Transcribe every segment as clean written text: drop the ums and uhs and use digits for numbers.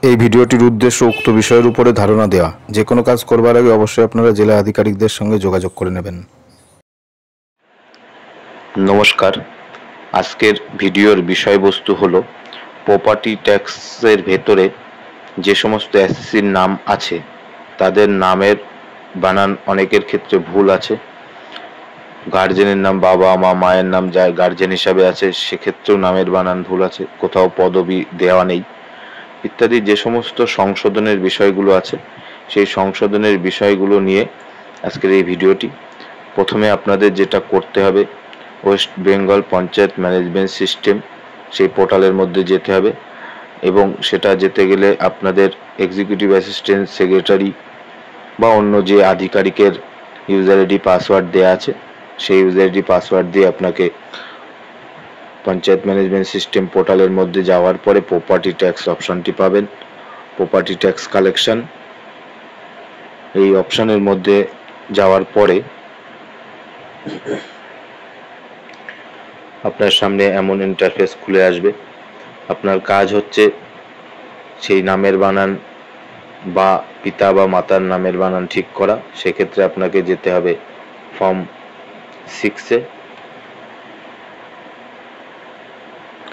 এই ভিডিওটির উদ্দেশ্য উক্ত বিষয়ের উপরে ধারণা দেওয়া। যে কোনো কাজ করবার আগে অবশ্যই আপনারা জেলা আধিকারিকদের সঙ্গে যোগাযোগ করে নেবেন। নমস্কার, আজকের ভিডিওর বিষয়বস্তু হলো প্রপার্টি ট্যাক্সের ভেতরে যে সমস্ত এসএসসির নাম আছে তাদের নামের বানান অনেকের ক্ষেত্রে ভুল আছে। গার্জেনের নাম বাবা মা, মায়ের নাম যা গার্জেন হিসাবে আছে সেক্ষেত্রেও নামের বানান ভুল আছে, কোথাও পদবি দেওয়া নেই ইত্যাদি। যে সমস্ত সংশোধনের বিষয়গুলো আছে সেই সংশোধনের বিষয়গুলো নিয়ে আজকের এই ভিডিওটি। প্রথমে আপনাদের যেটা করতে হবে, West Bengal panchayat management system সেই পোর্টালের মধ্যে যেতে হবে এবং সেটা যেতে গেলে আপনাদের এক্সিকিউটিভ অ্যাসিস্ট্যান্ট, সেক্রেটারি বা অন্য যে আধিকারিকের ইউজার আইডি পাসওয়ার্ড দেওয়া আছে সেই ইউজার আইডি পাসওয়ার্ড দিয়ে আপনাকে পঞ্চায়েত ম্যানেজমেন্ট সিস্টেম পোর্টালের মধ্যে যাওয়ার পরে প্রপার্টি ট্যাক্স অপশানটি পাবেন। প্রপার্টি ট্যাক্স কালেকশন এই অপশানের মধ্যে যাওয়ার পরে আপনার সামনে এমন ইন্টারফেস খুলে আসবে। আপনার কাজ হচ্ছে সেই নামের বানান বা পিতা বা মাতার নামের বানান ঠিক করা। সেক্ষেত্রে আপনাকে যেতে হবে ফর্ম 6-এ,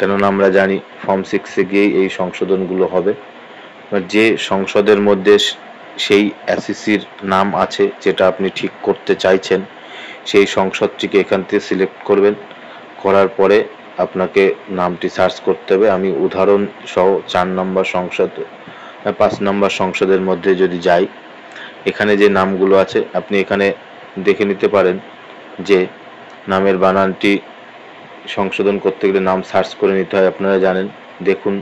কেননা আমরা জানি ফর্ম 6-এ গিয়েই এই সংশোধনগুলো হবে। যে সংসদের মধ্যে সেই এসএসসির নাম আছে যেটা আপনি ঠিক করতে চাইছেন সেই সংসদটিকে এখান থেকে সিলেক্ট করবেন। করার পরে আপনাকে নামটি সার্চ করতে হবে। আমি উদাহরণ সহ 4 নম্বর সংসদ 5 নম্বর সংসদের মধ্যে যদি যাই, এখানে যে নামগুলো আছে আপনি এখানে দেখে নিতে পারেন যে নামের বানানটি সংশোধন করতে গেলে নাম সার্চ করে নিতে হয়। আপনারা জানেন, দেখুন,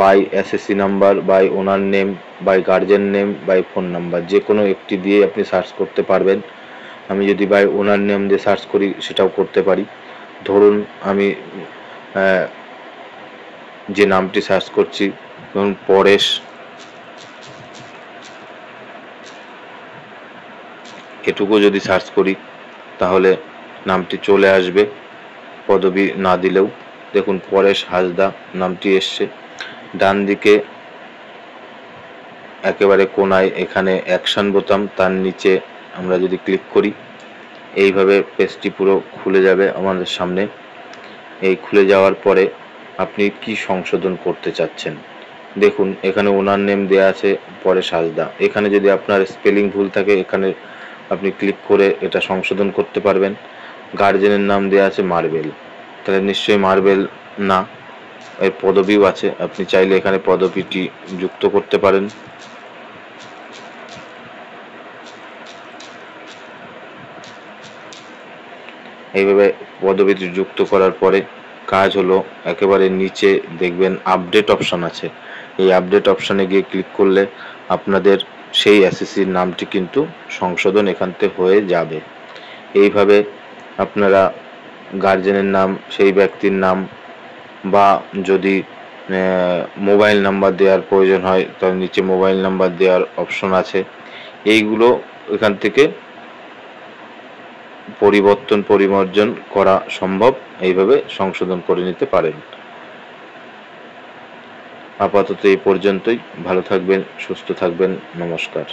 by SSC number, by owner name, by guardian name, by phone number, যে কোনো একটি দিয়ে আপনি সার্চ করতে পারবেন। আমি যদি বাই ওনার নেম দিয়ে সার্চ করি সেটাও করতে পারি। ধরুন আমি যে নামটি সার্চ করছি, ধরুন পরেশ, এটুকু যদি সার্চ করি তাহলে নামটি চলে আসবে পদবি না দিলেও। দেখুন পরেশ হাসদা নামটি এসছে। ডান দিকে একেবারে কোনায় এখানে অ্যাকশন বোতাম, তার নিচে আমরা যদি ক্লিক করি এইভাবে পেজটি পুরো খুলে যাবে আমাদের সামনে। এই খুলে যাওয়ার পরে আপনি কি সংশোধন করতে চাচ্ছেন দেখুন, এখানে ওনার নেম দেওয়া আছে পরেশ হাসদা। এখানে যদি আপনার স্পেলিং ভুল থাকে এখানে আপনি ক্লিক করে এটা সংশোধন করতে পারবেন। গার্জেনের নাম দেওয়া আছে মার্বেল, তাহলে নিশ্চয়ই মার্বেল না, এর পদবিও আছে, আপনি চাইলে এখানে পদবিটি যুক্ত করতে পারেন। এইভাবে পদবিটি যুক্ত করার পরে কাজ হলো একেবারে নিচে দেখবেন আপডেট অপশান আছে। এই আপডেট অপশানে গিয়ে ক্লিক করলে আপনাদের সেই এসএসসির নামটি কিন্তু সংশোধন এখান থেকে হয়ে যাবে। এইভাবে আপনারা গার্জেনের নাম, সেই ব্যক্তির নাম, বা যদি মোবাইল নাম্বার দেওয়ার প্রয়োজন হয় তার নিচে মোবাইল নাম্বার দেওয়ার অপশন আছে, এইগুলো এখান থেকে পরিমার্জন করা সম্ভব। এইভাবে সংশোধন করে নিতে পারেন। আপাতত এই পর্যন্তই। ভালো থাকবেন, সুস্থ থাকবেন। নমস্কার।